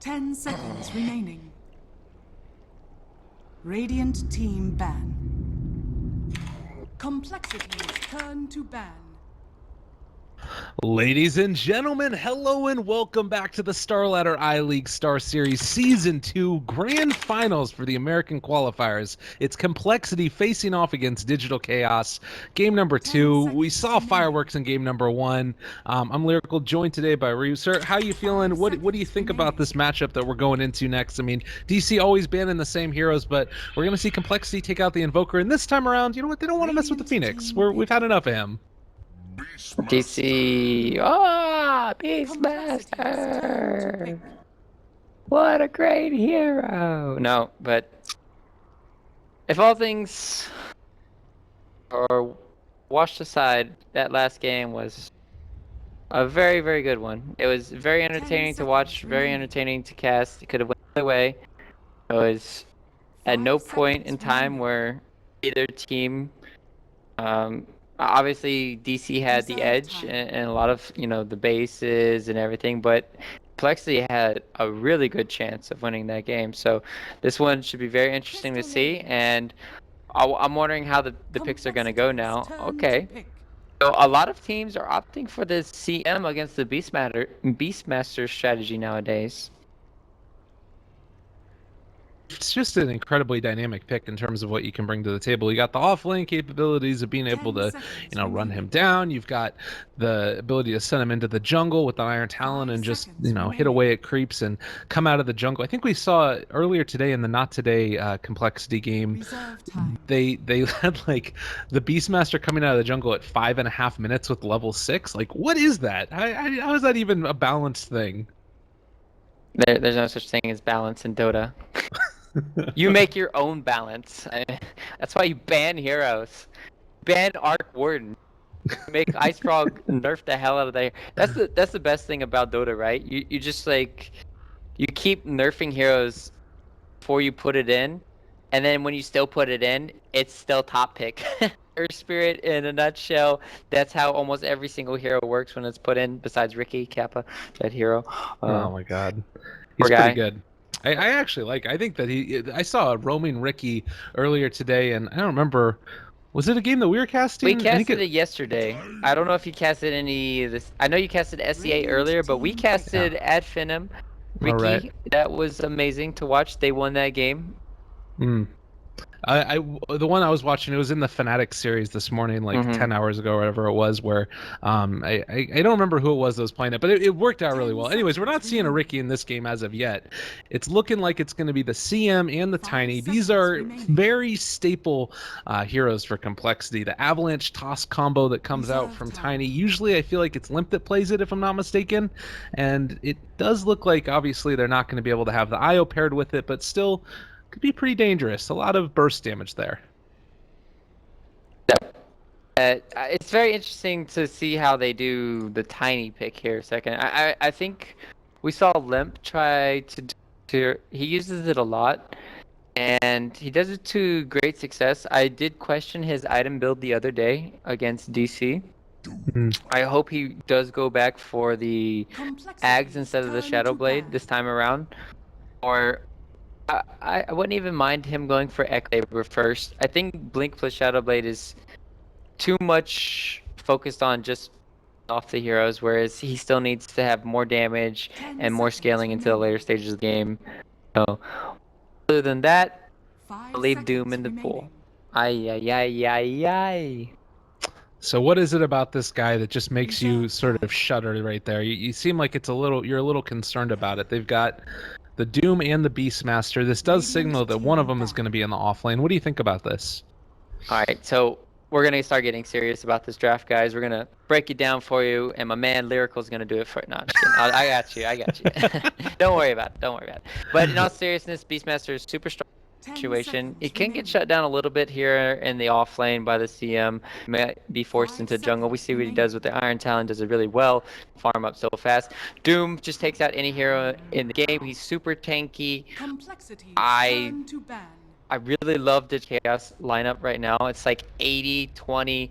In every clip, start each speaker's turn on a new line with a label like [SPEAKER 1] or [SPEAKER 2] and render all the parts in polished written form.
[SPEAKER 1] 10 seconds remaining. Radiant team ban. Complexity's turn to ban.
[SPEAKER 2] Ladies and gentlemen, hello and welcome back to the Starladder I-League StarSeries Season 2 Grand Finals for the American Qualifiers. It's Complexity facing off against Digital Chaos. Game number 2. We saw fireworks in game number 1. I'm Lyrical, joined today by Ryu. Sir, how you feeling? What do you think about this matchup that we're going into next? I mean, DC always banning the same heroes, but we're going to see Complexity take out the Invoker, and this time around, you know what? They don't want to mess with the Phoenix. We've had enough of him.
[SPEAKER 3] DC, Beastmaster! What a great hero! No, but if all things are washed aside, that last game was a very, very good one. It was very entertaining to watch, very entertaining to cast. It could have went either way. It was at no point in time where either team obviously DC had the edge and a lot of, the bases and everything, but Complexity had a really good chance of winning that game. So this one should be very interesting to see, and I'm wondering how the picks are going to go now. Okay. So a lot of teams are opting for the CM against the Beastmaster strategy nowadays.
[SPEAKER 2] It's just an incredibly dynamic pick in terms of what you can bring to the table. You got the off-lane capabilities of being able to, run him down. You've got the ability to send him into the jungle with the Iron Talon and just, hit away at creeps and come out of the jungle. I think we saw earlier today in the Not Today Complexity game, they had like the Beastmaster coming out of the jungle at 5.5 minutes with level 6. Like, what is that? How is that even a balanced thing?
[SPEAKER 3] There's no such thing as balance in Dota. You make your own balance. That's why you ban heroes. Ban Arc Warden. Make Ice Frog nerf the hell out of there. That's the best thing about Dota, right? You just you keep nerfing heroes before you put it in, and then when you still put it in, it's still top pick. Earth Spirit in a nutshell. That's how almost every single hero works when it's put in, besides Ricky Kappa, that hero.
[SPEAKER 2] Oh my god. He's pretty good. I actually I think that I saw a roaming Ricky earlier today, and I don't remember, was it a game that we were casting?
[SPEAKER 3] We casted it yesterday. I don't know if you casted any of this. I know you casted SCA earlier, but we casted Ad Finem Ricky. Right. That was amazing to watch. They won that game.
[SPEAKER 2] The one I was watching, it was in the Fnatic series this morning, 10 hours ago, or whatever it was, where I don't remember who it was that was playing it, but it worked out really well. Anyways, we're not seeing a Ricky in this game as of yet. It's looking like it's going to be the CM and the Tiny. These are very staple heroes for Complexity. The Avalanche Toss combo that comes out from Tiny, usually I feel like it's Limp that plays it, if I'm not mistaken, and it does look like obviously they're not going to be able to have the IO paired with it, but still could be pretty dangerous. A lot of burst damage there.
[SPEAKER 3] It's very interesting to see how they do the Tiny pick here. Second, I think we saw Limp try to he uses it a lot, and he does it to great success. I did question his item build the other day against DC. I hope he does go back for the Ags instead of the Shadow Blade this time around, or I wouldn't even mind him going for Excalibur first. I think Blink plus Shadow Blade is too much focused on just off the heroes, whereas he still needs to have more damage and more scaling into the later stages of the game. So, other than that, I'll leave Doom in the pool. Ay.
[SPEAKER 2] So what is it about this guy that just makes you sort of shudder right there? You seem like you're a little concerned about it. They've got the Doom and the Beastmaster. This does signal that one of them is going to be in the offlane. What do you think about this?
[SPEAKER 3] All right, so we're going to start getting serious about this draft, guys. We're going to break it down for you, and my man Lyrical is going to do it for it. No, I'm just kidding. I got you. Don't worry about it. But in all seriousness, Beastmaster is super strong situation. It can get shut down a little bit here in the off lane by the CM. May be forced into jungle. We see what he does with the Iron Talon. Does it really well. Farm up so fast. Doom just takes out any hero in the game. He's super tanky. I really love the Chaos lineup right now. It's like 80-20.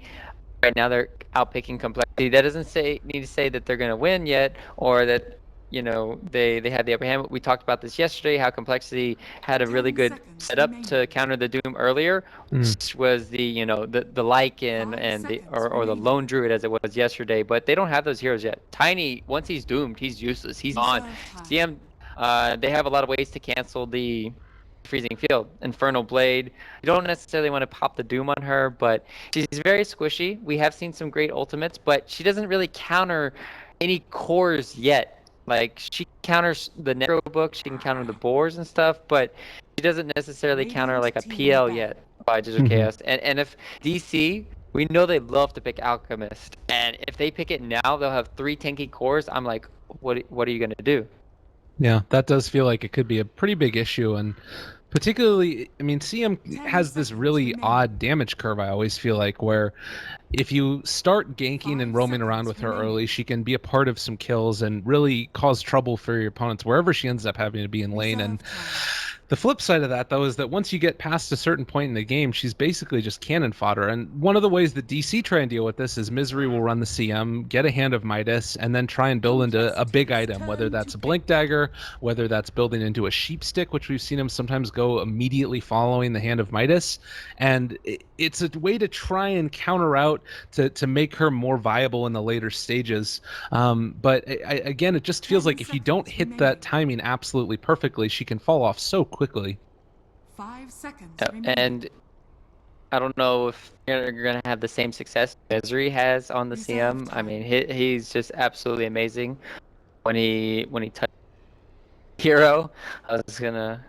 [SPEAKER 3] Right now they're outpicking Complexity. That doesn't need to say that they're going to win yet, or that you know, they had the upper hand. We talked about this yesterday, how Complexity had a really
[SPEAKER 1] 10
[SPEAKER 3] good
[SPEAKER 1] seconds
[SPEAKER 3] setup to
[SPEAKER 1] remaining.
[SPEAKER 3] counter the Doom earlier, which was the, you know, the Lycan
[SPEAKER 1] 5
[SPEAKER 3] and the
[SPEAKER 1] seconds
[SPEAKER 3] or the
[SPEAKER 1] remaining.
[SPEAKER 3] Lone Druid as it was yesterday, but they don't have those heroes yet. Tiny, once he's doomed, he's useless. He's on.
[SPEAKER 1] Reserve time.
[SPEAKER 3] CM, they have a lot of ways to cancel the freezing field. Infernal Blade. You don't necessarily want to pop the Doom on her, but she's very squishy. We have seen some great ultimates, but she doesn't really counter any cores yet. Like, she counters the Necro book, she can counter the boars and stuff, but she doesn't necessarily counter
[SPEAKER 1] Radiant
[SPEAKER 3] like a
[SPEAKER 1] team
[SPEAKER 3] PL
[SPEAKER 1] back.
[SPEAKER 3] yet by Digital Chaos. And if DC, we know they love to pick Alchemist, and if they pick it now, they'll have 3 tanky cores. I'm like, what are you gonna do?
[SPEAKER 2] Yeah, that does feel like it could be a pretty big issue, and particularly, I mean, CM
[SPEAKER 1] 10
[SPEAKER 2] has this
[SPEAKER 1] seconds
[SPEAKER 2] really
[SPEAKER 1] remaining.
[SPEAKER 2] odd damage curve, I always feel like, where if you start ganking
[SPEAKER 1] 5
[SPEAKER 2] and roaming around
[SPEAKER 1] seconds
[SPEAKER 2] with her
[SPEAKER 1] remaining.
[SPEAKER 2] early, she can be a part of some kills and really cause trouble for your opponents wherever she ends up having to be in lane. And
[SPEAKER 1] Reserve time.
[SPEAKER 2] the flip side of that, though, is that once you get past a certain point in the game, she's basically just cannon fodder. And one of the ways that DC try and deal with this is Misery will run the CM, get a hand of Midas, and then try and build into a big item, whether that's a Blink Dagger, whether that's building into a Sheep Stick, which we've seen him sometimes go immediately following the hand of Midas. And it's a way to try and counter out to make her more viable in the later stages. But again, it just feels
[SPEAKER 1] 10
[SPEAKER 2] like if you don't
[SPEAKER 1] seconds
[SPEAKER 2] hit that
[SPEAKER 1] remaining.
[SPEAKER 2] timing absolutely perfectly, she can fall off so quickly.
[SPEAKER 1] 5 seconds
[SPEAKER 3] Yeah,
[SPEAKER 1] remaining.
[SPEAKER 3] and I don't know if you're gonna have the same success Misery has on the
[SPEAKER 1] Reserve
[SPEAKER 3] CM. I mean,
[SPEAKER 1] time.
[SPEAKER 3] he's just absolutely amazing when he touched hero. I was gonna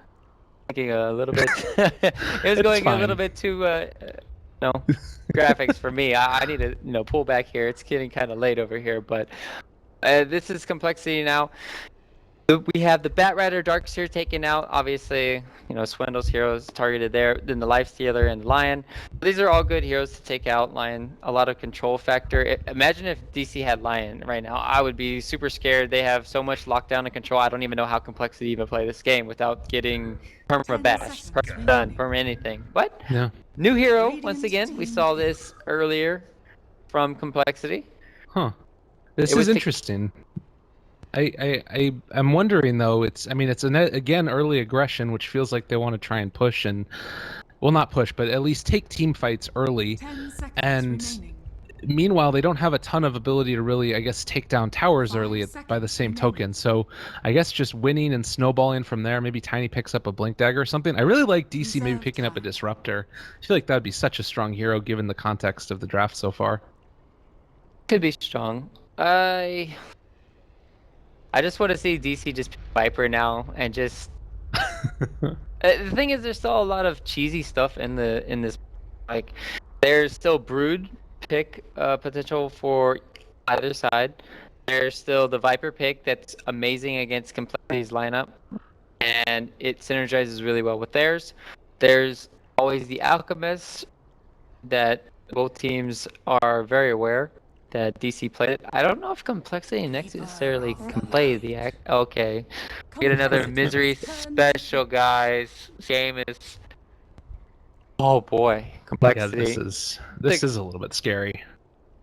[SPEAKER 3] thinking a little bit. It was
[SPEAKER 2] It's
[SPEAKER 3] going a little
[SPEAKER 2] fine.
[SPEAKER 3] bit too no graphics for me. I need to pull back here. It's getting kind of late over here, but this is Complexity now. We have the Batrider Darkseer taken out. Obviously, Swindle's heroes targeted there. Then the Lifestealer and Lion. These are all good heroes to take out. Lion, a lot of control factor. Imagine if DC had Lion right now. I would be super scared. They have so much lockdown and control. I don't even know how Complexity even play this game without getting
[SPEAKER 1] 10
[SPEAKER 3] perma bash,
[SPEAKER 1] seconds
[SPEAKER 3] perma done,
[SPEAKER 1] remaining.
[SPEAKER 3] perma anything. But
[SPEAKER 2] Yeah.
[SPEAKER 3] new hero
[SPEAKER 1] Radiant
[SPEAKER 3] once again. We
[SPEAKER 1] team
[SPEAKER 3] saw
[SPEAKER 1] pick.
[SPEAKER 3] this earlier from Complexity.
[SPEAKER 2] Huh. This
[SPEAKER 3] It was
[SPEAKER 2] is interesting. I'm wondering though. It's again early aggression, which feels like they want to try and push and, well, not push, but at least take team fights early.
[SPEAKER 1] 10 seconds
[SPEAKER 2] And
[SPEAKER 1] remaining.
[SPEAKER 2] meanwhile, they don't have a ton of ability to really, I guess, take down towers
[SPEAKER 1] 5
[SPEAKER 2] early by the
[SPEAKER 1] seconds
[SPEAKER 2] same
[SPEAKER 1] remaining.
[SPEAKER 2] token. So I guess just winning and snowballing from there. Maybe Tiny picks up a Blink Dagger or something. I really like DC maybe
[SPEAKER 1] Reserve
[SPEAKER 2] picking up a
[SPEAKER 1] time.
[SPEAKER 2] Disruptor. I feel like that would be such a strong hero given the context of the draft so far.
[SPEAKER 3] Could be strong. I just want to see DC just pick Viper now and just. The thing is, there's still a lot of cheesy stuff in this. Like, there's still Brood pick potential for either side. There's still the Viper pick that's amazing against Complexity's lineup, and it synergizes really well with theirs. There's always the Alchemist that both teams are very aware that DC played. I don't know if Complexity necessarily can play the okay. Get another Misery special, guys. Game is. Oh boy,
[SPEAKER 2] Yeah,
[SPEAKER 3] Complexity.
[SPEAKER 2] this is a little bit scary.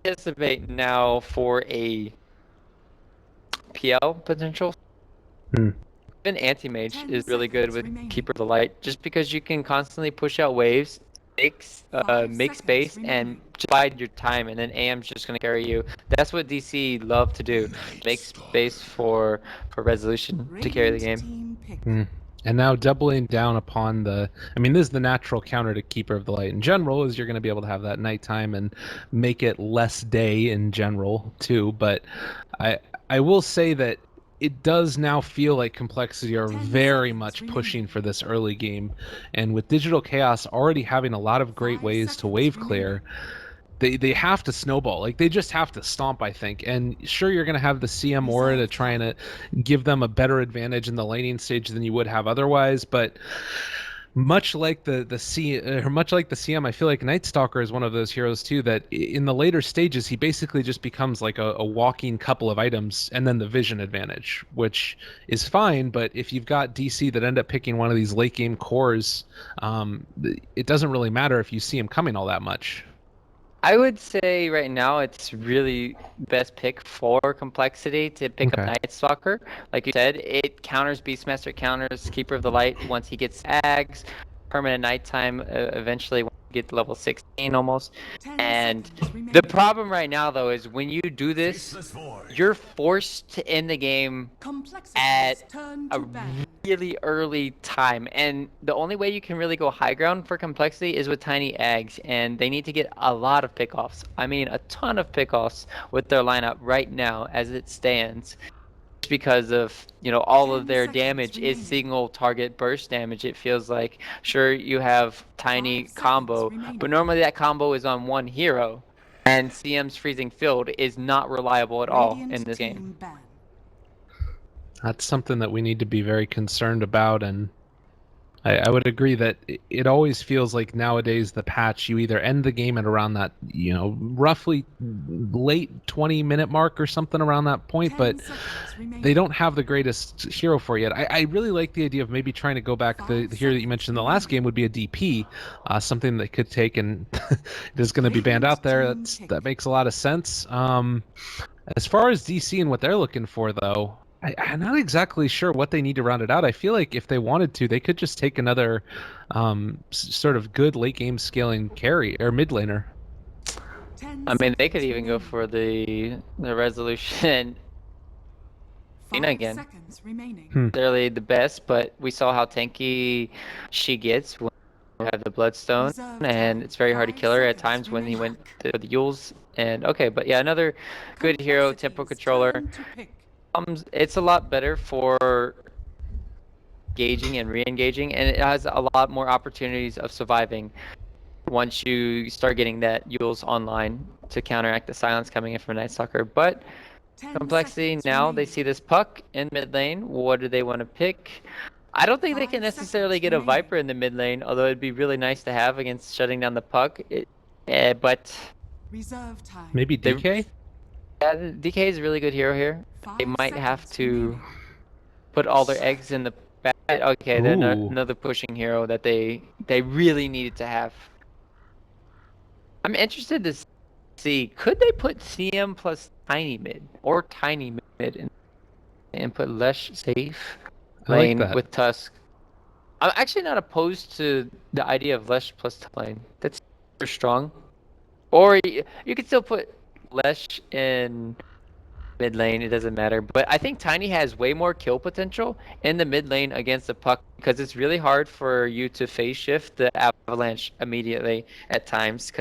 [SPEAKER 3] Anticipate now for a PL potential. Even Anti-Mage
[SPEAKER 1] 10
[SPEAKER 3] is really good
[SPEAKER 1] seconds
[SPEAKER 3] with
[SPEAKER 1] remaining.
[SPEAKER 3] Keeper of the Light, just because you can constantly push out waves, make
[SPEAKER 1] 5
[SPEAKER 3] space,
[SPEAKER 1] seconds
[SPEAKER 3] and
[SPEAKER 1] remaining.
[SPEAKER 3] just bide your time, and then AM's just gonna carry you. That's what DC love to do. Make space for resolution to carry the
[SPEAKER 1] Radiant
[SPEAKER 3] game.
[SPEAKER 1] team pick.
[SPEAKER 2] And now doubling down upon this is the natural counter to Keeper of the Light in general, is you're going to be able to have that nighttime and make it less day in general too. But I will say that it does now feel like Complexity are
[SPEAKER 1] 10
[SPEAKER 2] very
[SPEAKER 1] seconds
[SPEAKER 2] much
[SPEAKER 1] remaining.
[SPEAKER 2] pushing for this early game, and with Digital Chaos already having a lot of great
[SPEAKER 1] 5
[SPEAKER 2] ways to
[SPEAKER 1] seconds
[SPEAKER 2] wave clear. They have to snowball. Like, they just have to stomp, I think. And sure, you're going to have the CM aura to try and give them a better advantage in the laning stage than you would have otherwise. But much like the CM, I feel like Night Stalker is one of those heroes too that in the later stages he basically just becomes like a walking couple of items and then the vision advantage, which is fine. But if you've got DC that end up picking one of these late game cores, it doesn't really matter if you see him coming all that much.
[SPEAKER 3] I would say right now it's really best pick for complexity to pick up
[SPEAKER 2] Okay.
[SPEAKER 3] Night Stalker. Like you said, it counters Beastmaster, counters Keeper of the Light once he gets Ags, permanent nighttime eventually when you get to level 16 almost.
[SPEAKER 1] 10
[SPEAKER 3] And
[SPEAKER 1] seconds remaining.
[SPEAKER 3] the problem right now though is when you do this, you're forced to end the game
[SPEAKER 1] Complexity's
[SPEAKER 3] at
[SPEAKER 1] turn
[SPEAKER 3] a
[SPEAKER 1] to ban.
[SPEAKER 3] really early time, and the only way you can really go high ground for complexity is with tiny eggs, and they need to get a lot of pickoffs. I mean, a ton of pickoffs with their lineup right now as it stands, just because of all
[SPEAKER 1] 10
[SPEAKER 3] of their
[SPEAKER 1] seconds
[SPEAKER 3] damage is
[SPEAKER 1] remaining.
[SPEAKER 3] single target burst damage. It feels like sure you have tiny
[SPEAKER 1] 5 seconds
[SPEAKER 3] combo,
[SPEAKER 1] remaining.
[SPEAKER 3] but normally that combo is on one hero, and CM's freezing field is not reliable at all
[SPEAKER 1] Radiant
[SPEAKER 3] in this game.
[SPEAKER 1] team ban.
[SPEAKER 2] That's something that we need to be very concerned about, and I would agree that it always feels like nowadays the patch, you either end the game at around that, roughly late 20-minute mark or something around that point,
[SPEAKER 1] 10
[SPEAKER 2] but
[SPEAKER 1] seconds remaining.
[SPEAKER 2] they don't have the greatest hero for it yet. I really like the idea of maybe trying to go back. The
[SPEAKER 1] 5
[SPEAKER 2] hero that you mentioned in the last game would be a DP, something that could take, and it is going to be banned out there. That makes a lot of sense. As far as DC and what they're looking for, though, I'm not exactly sure what they need to round it out. I feel like if they wanted to, they could just take another sort of good late game scaling carry or mid laner.
[SPEAKER 1] 10
[SPEAKER 3] I mean, they could
[SPEAKER 1] seconds
[SPEAKER 3] even go
[SPEAKER 1] remaining.
[SPEAKER 3] for the resolution.
[SPEAKER 1] 5
[SPEAKER 3] again.
[SPEAKER 1] seconds remaining.
[SPEAKER 3] Clearly the best, but we saw how tanky she gets when you have the Bloodstone,
[SPEAKER 1] Reserve
[SPEAKER 3] and
[SPEAKER 1] time.
[SPEAKER 3] it's very hard to
[SPEAKER 1] 5
[SPEAKER 3] kill her at
[SPEAKER 1] seconds
[SPEAKER 3] times when he
[SPEAKER 1] remaining.
[SPEAKER 3] went to the Yules. And okay, but yeah, another good hero, tempo
[SPEAKER 1] Complexity's
[SPEAKER 3] controller.
[SPEAKER 1] turn to pick.
[SPEAKER 3] It's a lot better for engaging and re-engaging, and it has a lot more opportunities of surviving once you start getting that Yules online to counteract the silence coming in from Night Stalker. But
[SPEAKER 1] 10
[SPEAKER 3] complexity
[SPEAKER 1] seconds
[SPEAKER 3] now, they
[SPEAKER 1] remaining.
[SPEAKER 3] see this puck in mid lane. What do they want to pick? I don't think they
[SPEAKER 1] 5
[SPEAKER 3] can necessarily
[SPEAKER 1] seconds
[SPEAKER 3] get a
[SPEAKER 1] remaining.
[SPEAKER 3] Viper in the mid lane, although it'd be really nice to have against shutting down the puck. But
[SPEAKER 1] Reserve time.
[SPEAKER 2] Maybe
[SPEAKER 3] They-
[SPEAKER 2] DK.
[SPEAKER 3] yeah, DK is a really good hero here. They
[SPEAKER 1] 5
[SPEAKER 3] might have
[SPEAKER 1] seconds
[SPEAKER 3] to
[SPEAKER 1] remaining.
[SPEAKER 3] put all their eggs in the basket. Okay, then
[SPEAKER 2] Ooh.
[SPEAKER 3] another pushing hero that they really needed to have. I'm interested to see, could they put CM plus tiny mid or tiny mid and put Lesh safe
[SPEAKER 2] I like
[SPEAKER 3] lane
[SPEAKER 2] that.
[SPEAKER 3] with Tusk? I'm actually not opposed to the idea of Lesh plus top lane. That's super strong. Or you could still put Lesh in mid lane, it doesn't matter. But I think Tiny has way more kill potential in the mid lane against the puck because it's really hard for you to phase shift the avalanche immediately at times.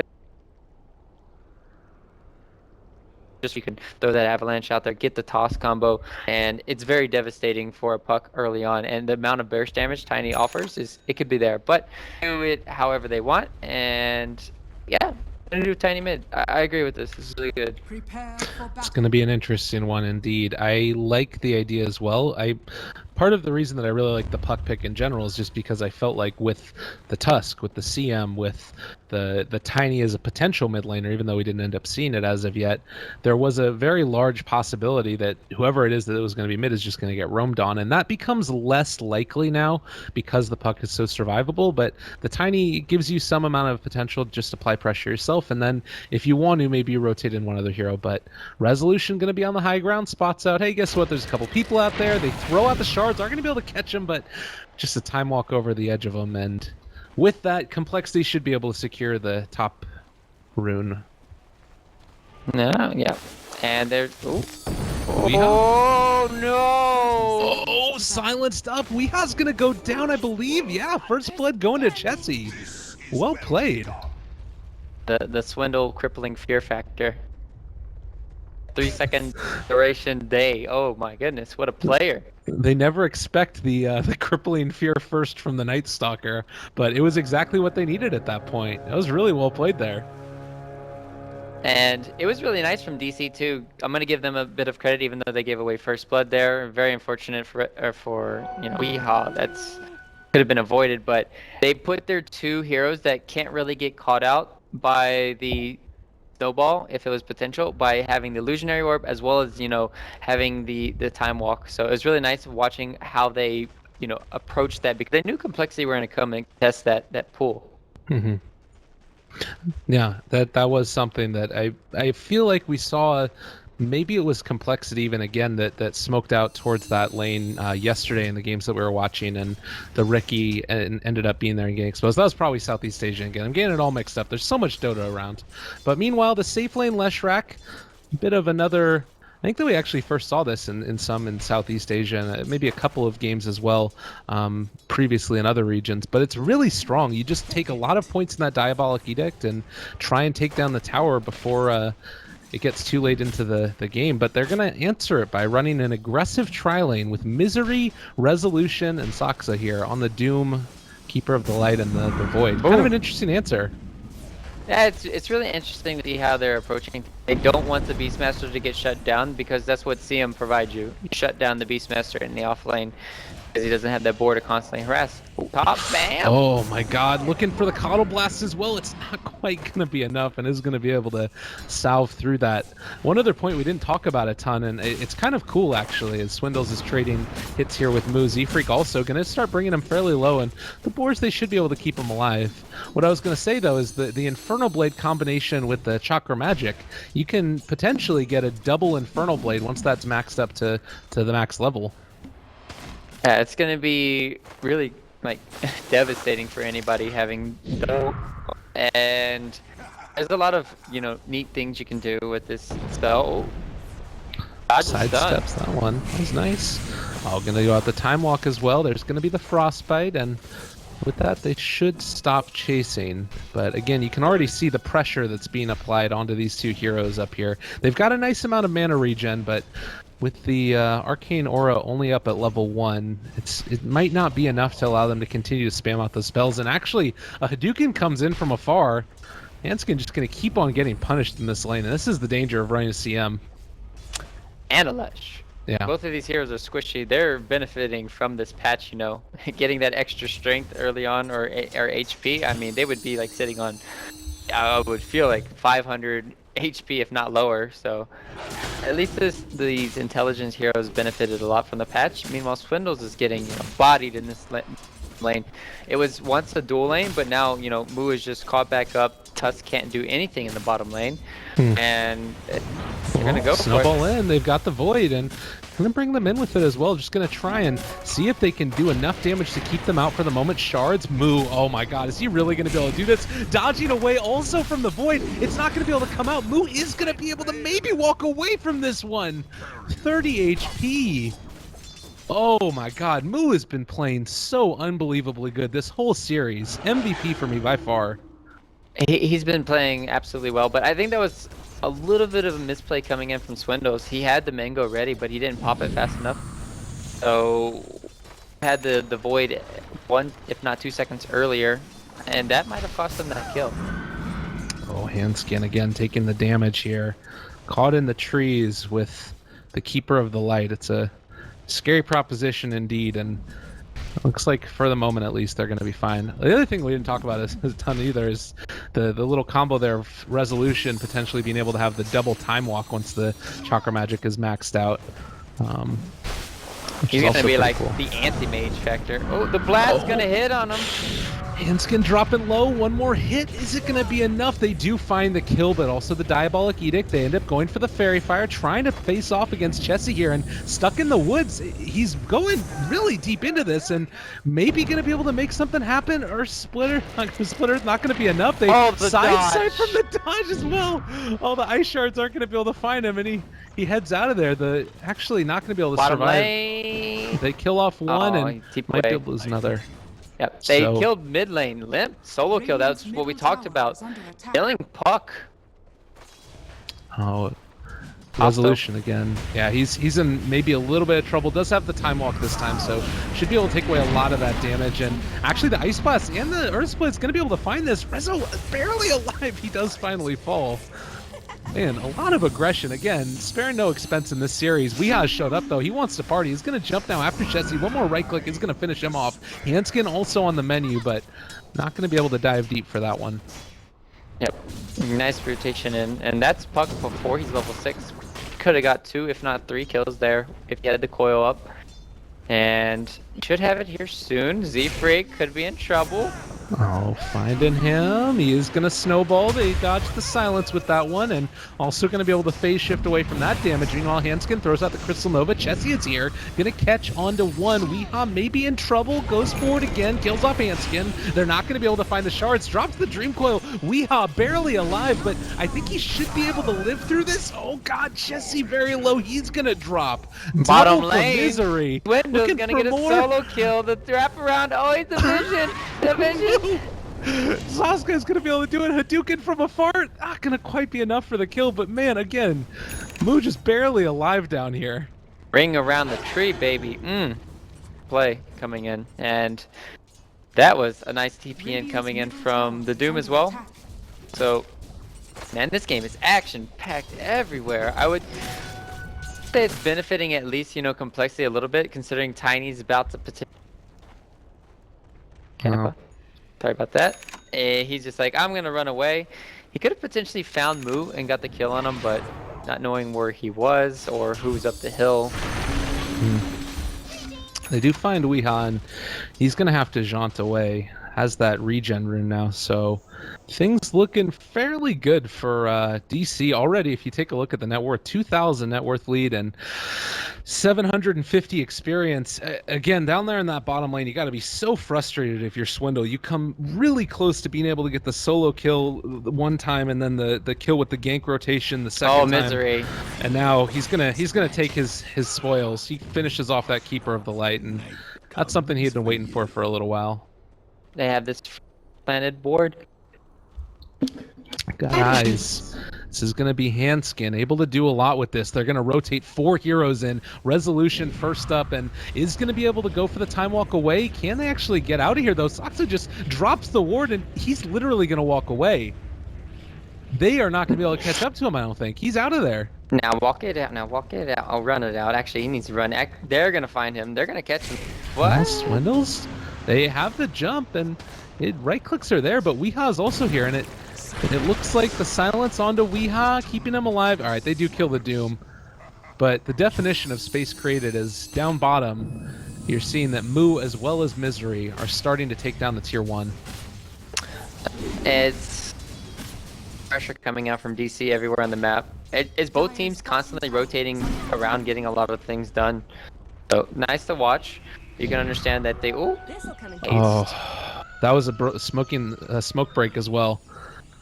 [SPEAKER 3] Just you can throw that avalanche out there, get the toss combo, and it's very devastating for a puck early on. And the amount of burst damage Tiny offers it could be there, but do it however they want. And yeah, I'm gonna do Tiny mid. I agree with this. This is really good.
[SPEAKER 1] Prepare for
[SPEAKER 2] It's
[SPEAKER 1] battle.
[SPEAKER 2] going to be an interesting one indeed. I like the idea as well. Part of the reason that I really like the puck pick in general is just because I felt like with the Tusk, with the CM, with the Tiny as a potential mid laner, even though we didn't end up seeing it as of yet, there was a very large possibility that whoever it is that it was going to be mid is just going to get roamed on, and that becomes less likely now because the puck is so survivable. But the Tiny gives you some amount of potential just to apply pressure yourself, and then if you want to, maybe you rotate in one other hero. But Resolution going to be on the high ground, spots out, hey, guess what? There's a couple people out there. They throw out the shards, aren't going to be able to catch them, but just a time walk over the edge of them. And with that, Complexity should be able to secure the top rune.
[SPEAKER 3] No, yeah. And there's
[SPEAKER 2] Weehaw.
[SPEAKER 3] oh no!
[SPEAKER 2] Oh, silenced up. Weeha's going to go down, I believe. Yeah, first blood going to Chessie. Well played.
[SPEAKER 3] The swindle crippling fear factor. 3-second duration day. Oh my goodness, what a player.
[SPEAKER 2] They never expect the crippling fear first from the Night Stalker, but it was exactly what they needed at that point. That was really well played there.
[SPEAKER 3] And it was really nice from DC too. I'm gonna give them a bit of credit, even though they gave away first blood there. Very unfortunate for Weehaw. That's could have been avoided, but they put their two heroes that can't really get caught out by the snowball if it was potential by having the illusionary orb as well as having the time walk. So it was really nice watching how they approached that because they knew complexity were going to come and test that pool.
[SPEAKER 2] Mm-hmm. Yeah, that was something that I feel like we saw. Maybe it was complexity even again that smoked out towards that lane yesterday in the games that we were watching, and the Ricky ended up being there and getting exposed. That was probably Southeast Asia again. I'm getting it all mixed up. There's so much Dota around. But meanwhile, the safe lane Leshrac, a bit of another. I think that we actually first saw this in some in Southeast Asia and maybe a couple of games as well previously in other regions. But it's really strong. You just take a lot of points in that Diabolic Edict and try and take down the tower before it gets too late into the game. But they're going to answer it by running an aggressive tri-lane with Misery, Resolution, and Saksa here on the Doom, Keeper of the Light, and the Void. Kind of an interesting answer.
[SPEAKER 3] Yeah, it's really interesting to see how they're approaching. They don't want the Beastmaster to get shut down because that's what CM provides you. You shut down the Beastmaster in the off lane because he doesn't have that board to constantly harass. Top bam!
[SPEAKER 2] Oh my god, looking for the Coddle Blast as well. It's not quite going to be enough and is going to be able to salve through that. One other point we didn't talk about a ton, and it's kind of cool actually, as Swindles is trading hits here with Moo. Z-Freak also going to start bringing him fairly low, and the boards, they should be able to keep him alive. What I was going to say though is the Infernal Blade combination with the Chakra Magic, you can potentially get a double Infernal Blade once that's maxed up to the max level.
[SPEAKER 3] Yeah, it's gonna be really like devastating for anybody having double. And there's a lot of neat things you can do with this spell.
[SPEAKER 2] Sidesteps that one. That was nice. Oh, gonna go out the Time Walk as well. There's gonna be the Frostbite, and with that they should stop chasing. But again, you can already see the pressure that's being applied onto these two heroes up here. They've got a nice amount of mana regen, but with the Arcane Aura only up at level 1, it might not be enough to allow them to continue to spam out the spells. And actually, a Hadouken comes in from afar. Hanskin just going to keep on getting punished in this lane, and this is the danger of running a CM.
[SPEAKER 3] And a Lesh.
[SPEAKER 2] Yeah.
[SPEAKER 3] Both of these heroes are squishy. They're benefiting from this patch, getting that extra strength early on or HP. I mean, they would be like sitting on, I would feel like 500 HP if not lower. So at least these intelligence heroes benefited a lot from the patch. Meanwhile, Swindles is getting bodied in this lane. It was once a dual lane, but now Moo is just caught back up. Tusk can't do anything in the bottom lane, and they're gonna go
[SPEAKER 2] snowball
[SPEAKER 3] for it.
[SPEAKER 2] in. They've got the Void, and gonna bring them in with it as well. Just gonna try and see if they can do enough damage to keep them out for the moment. Shards, Moo, oh my god, is he really gonna be able to do this? Dodging away also from the Void. It's not gonna be able to come out. Moo is gonna be able to maybe walk away from this one. 30 HP. Oh my god, Moo has been playing so unbelievably good this whole series. MVP for me by far.
[SPEAKER 3] He's been playing absolutely well, but I think that was a little bit of a misplay coming in from Swindles. He had the Mango ready, but he didn't pop it fast enough. So had the Void 1, if not 2 seconds earlier, and that might have cost him that kill.
[SPEAKER 2] Oh, Hanskin again taking the damage here. Caught in the trees with the Keeper of the Light. It's a scary proposition indeed, and looks like for the moment at least they're going to be fine. The other thing we didn't talk about is a ton either is the little combo there of Resolution potentially being able to have the double Time Walk once the Chakra Magic is maxed out.
[SPEAKER 3] He's going to be like
[SPEAKER 2] cool.
[SPEAKER 3] the anti-mage factor. Oh, the blast's going to hit on him.
[SPEAKER 2] Hanskin dropping low, one more hit. Is it going to be enough? They do find the kill, but also the Diabolic Edict. They end up going for the Fairy Fire, trying to face off against Chessie here, and stuck in the woods. He's going really deep into this, and maybe going to be able to make something happen, or Splitter's not going to be enough. They sideswipe from the dodge as well. All the Ice Shards aren't going to be able to find him, and he heads out of there. Actually not going to be able to survive.
[SPEAKER 3] Lane.
[SPEAKER 2] They kill off one and might be able to lose another.
[SPEAKER 3] Yep, they killed mid lane. Limp solo kill. That's what we talked about. Killing Puck.
[SPEAKER 2] Oh, Resolution again. Yeah, he's in maybe a little bit of trouble. Does have the Time Walk this time, so should be able to take away a lot of that damage. And actually, the Ice Blast and the Earth Split's going to be able to find this. Rezo barely alive. He does finally fall. Man, a lot of aggression. Again, sparing no expense in this series. Weehaw showed up, though. He wants to party. He's going to jump now after Chessie. One more right click is going to finish him off. Hanskin also on the menu, but not going to be able to dive deep for that one.
[SPEAKER 3] Yep. Nice rotation in. And that's Puck before he's level 6. Could have got 2, if not 3 kills there if he had the coil up. And should have it here soon. Z-Freak could be in trouble.
[SPEAKER 2] Oh, finding him. He is going to snowball. They dodged the silence with that one, and also going to be able to phase shift away from that damage. Meanwhile, Hanskin throws out the Crystal Nova. Chessie is here. Going to catch onto one. Weehaw may be in trouble. Goes forward again. Kills off Hanskin. They're not going to be able to find the shards. Drops the Dream Coil. Weehaw barely alive, but I think he should be able to live through this. Oh, God. Chessie very low. He's going to drop.
[SPEAKER 3] Bottom
[SPEAKER 2] Double for
[SPEAKER 3] lane.
[SPEAKER 2] Misery.
[SPEAKER 3] Window's
[SPEAKER 2] Looking
[SPEAKER 3] gonna
[SPEAKER 2] for
[SPEAKER 3] get a
[SPEAKER 2] more.
[SPEAKER 3] solo kill. The wrap around. Oh, he's the vision. The vision.
[SPEAKER 2] Sasuke's gonna be able to do it. Hadouken from afar, not gonna quite be enough for the kill, but man, again, Moo just barely alive down here.
[SPEAKER 3] Ring around the tree, baby. Play coming in, and that was a nice TP in coming in from the Doom as well. So, man, this game is action-packed everywhere. I would say it's benefiting at least, you know, complexity a little bit, considering Tiny's about to
[SPEAKER 2] Oh.
[SPEAKER 3] Sorry about that. He's just like, I'm gonna run away. He could have potentially found Moo and got the kill on him, but not knowing where he was or who was up the hill.
[SPEAKER 2] They do find Weehaw, and he's gonna have to jaunt away. Has that regen rune now, so things looking fairly good for DC already. If you take a look at the net worth, 2,000 net worth lead and 750 experience. Again, down there in that bottom lane, you got to be so frustrated if you're Swindle. You come really close to being able to get the solo kill one time, and then the kill with the gank rotation the second time.
[SPEAKER 3] Misery.
[SPEAKER 2] And now he's gonna take his spoils. He finishes off that Keeper of the Light, and that's something he had been waiting for a little while.
[SPEAKER 3] They have this planted board.
[SPEAKER 2] Guys, this is going to be Hanskin, able to do a lot with this. They're going to rotate 4 heroes in. Resolution first up, and is going to be able to go for the time walk away. Can they actually get out of here, though? Saksu just drops the ward, and he's literally going to walk away. They are not going to be able to catch up to him, I don't think. He's out of there.
[SPEAKER 3] Now walk it out. Now walk it out. I'll run it out. Actually, he needs to run. They're going to find him. They're going to catch him. What?
[SPEAKER 2] Swindles? They have the jump, and right clicks are there, but Weehaw's also here, and it looks like the silence onto Weehaw, keeping him alive. All right, they do kill the Doom, but the definition of space created is down bottom. You're seeing that Moo as well as Misery are starting to take down the tier 1.
[SPEAKER 3] It's pressure coming out from DC everywhere on the map. It's both teams constantly rotating around, getting a lot of things done. So nice to watch. You can understand that they
[SPEAKER 2] that was a smoke break as well.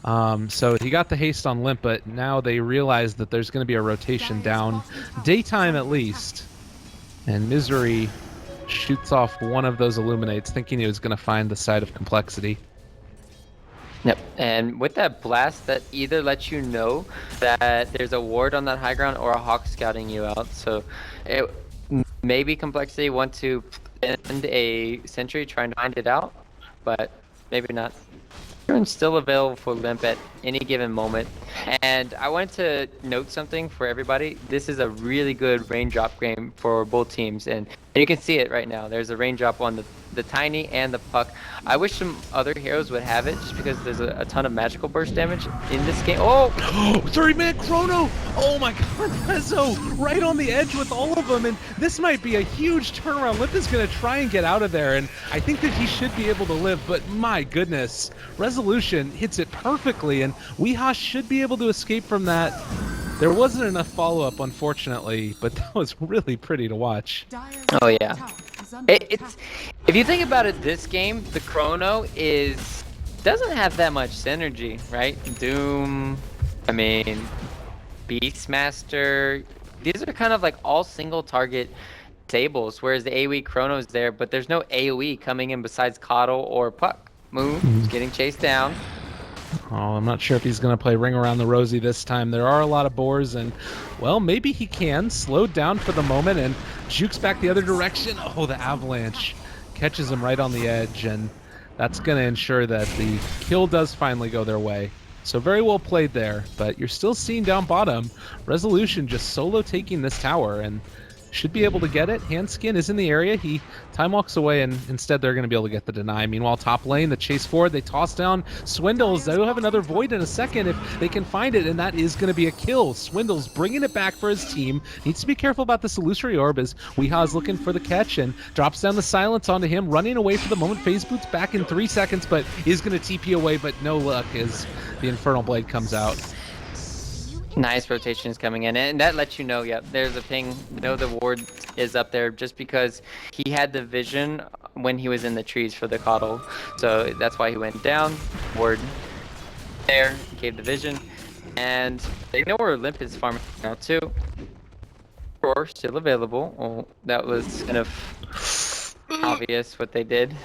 [SPEAKER 2] So he got the haste on Limp, but now they realize that there's going to be a rotation down daytime at least, and Misery shoots off one of those illuminates, thinking he was going to find the side of complexity.
[SPEAKER 3] Yep, and with that blast, that either lets you know that there's a ward on that high ground or a hawk scouting you out. So it maybe complexity want to end a sentry trying to find it out, but maybe not. Everyone's still available for Limp at any given moment. And I wanted to note something for everybody. This is a really good raindrop game for both teams, and you can see it right now. There's a raindrop on the Tiny and the Puck. I wish some other heroes would have it, just because there's a ton of magical burst damage in this game. Oh!
[SPEAKER 2] 3-minute chrono! Oh my god, Rezo! Right on the edge with all of them, and this might be a huge turnaround. Limp is going to try and get out of there, and I think that he should be able to live, but my goodness. Resolution hits it perfectly, and Weehaw should be able to escape from that. There wasn't enough follow-up, unfortunately, but that was really pretty to watch.
[SPEAKER 3] Oh yeah. It's if you think about it, this game, the chrono doesn't have that much synergy, right? Doom, I mean, Beastmaster, these are kind of like all single target tables, whereas the AoE chrono is there, but there's no AoE coming in besides coDle or Puck. Moo is getting chased down.
[SPEAKER 2] Oh, I'm not sure if he's going to play Ring Around the Rosie this time. There are a lot of boars, and, well, maybe he can. Slowed down for the moment, and jukes back the other direction. Oh, the avalanche catches him right on the edge, and that's going to ensure that the kill does finally go their way. So very well played there, but you're still seeing down bottom, Resolution just solo taking this tower, and should be able to get it. Handskin is in the area. He time walks away, and instead they're going to be able to get the deny. Meanwhile, top lane, the chase forward, they toss down Swindles. They'll have another Void in a second if they can find it, and that is going to be a kill. Swindles bringing it back for his team. Needs to be careful about this illusory orb as Weeha's looking for the catch and drops down the silence onto him, running away for the moment. Phase Boots back in 3 seconds, but is going to TP away, but no luck as the Infernal Blade comes out.
[SPEAKER 3] Nice rotations coming in, and that lets you know, yep, there's a ping. You know the ward is up there just because he had the vision when he was in the trees for the coddle. So that's why he went down, ward there, gave the vision, and they know where Limp is farming now too. Roar still available. Oh, that was kind of obvious what they did.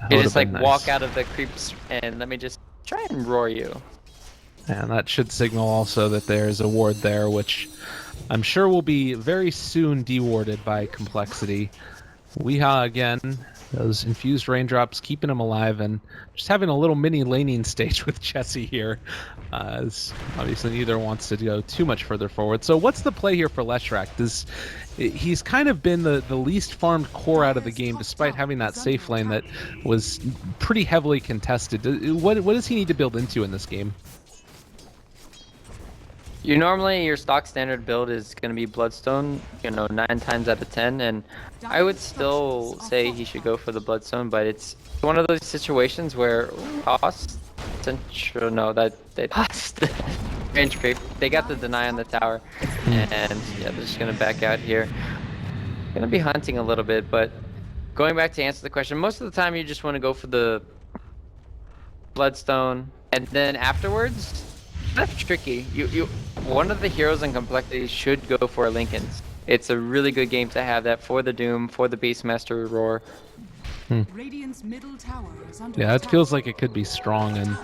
[SPEAKER 3] You just like walk out of the creeps and let me just try and roar you.
[SPEAKER 2] And that should signal also that there's a ward there, which I'm sure will be very soon dewarded by Complexity. Weeha again, those infused raindrops keeping him alive, and just having a little mini laning stage with Jesse here. As obviously neither wants to go too much further forward. So what's the play here for Leshrac? He's kind of been the least farmed core out of the game, despite having that safe lane that was pretty heavily contested. What does he need to build into in this game?
[SPEAKER 3] Your stock standard build is going to be Bloodstone, 9 times out of 10, and I would still say he should go for the Bloodstone, but it's one of those situations where lost, no, that they lost. Range creep. They got the deny on the tower, and yeah, they're just going to back out here. Going to be hunting a little bit, but going back to answer the question, most of the time you just want to go for the Bloodstone, and then afterwards, that's tricky. One of the heroes in Complexity should go for a Linken's. It's a really good game to have that for the Doom, for the Beastmaster Roar.
[SPEAKER 1] Radiant's middle tower is under
[SPEAKER 2] Yeah, it
[SPEAKER 1] attack.
[SPEAKER 2] feels like it could be strong, and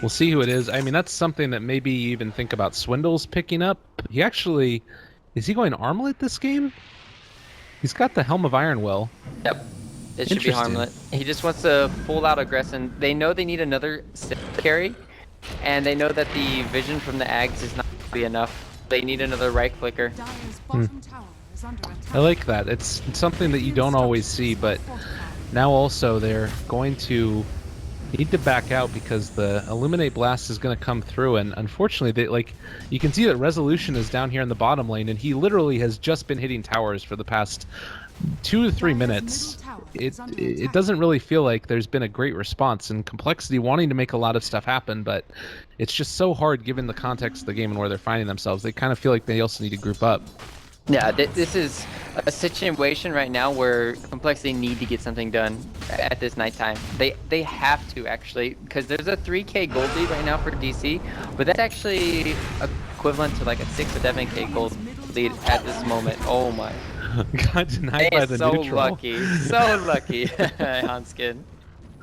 [SPEAKER 2] we'll see who it is. I mean, that's something that maybe you even think about Swindles picking up. He actually... Is he going Armlet this game? He's got the Helm of Iron Will.
[SPEAKER 3] Yep. It should be Harmlet. He just wants to full out aggression. They know they need another carry, and they know that the vision from the Ags is not going to be enough. They need another right clicker.
[SPEAKER 1] Dire's bottom tower is under attack.
[SPEAKER 2] I like that. It's something that you don't always see, but now also they're going to need to back out because the Illuminate Blast is going to come through, and unfortunately, you can see that Resolution is down here in the bottom lane, and he literally has just been hitting towers for the past 2 to 3 minutes. It doesn't really feel like there's been a great response, and Complexity wanting to make a lot of stuff happen, but it's just so hard given the context of the game and where they're finding themselves. They kind of feel like they also need to group up.
[SPEAKER 3] Yeah, this is a situation right now where Complexity need to get something done at this nighttime. They have to, actually, because there's a 3k gold lead right now for DC, but that's actually equivalent to like a 6 or 7k gold lead at this moment. Oh my.
[SPEAKER 2] Got denied by the neutral.
[SPEAKER 3] So lucky, Hanskin.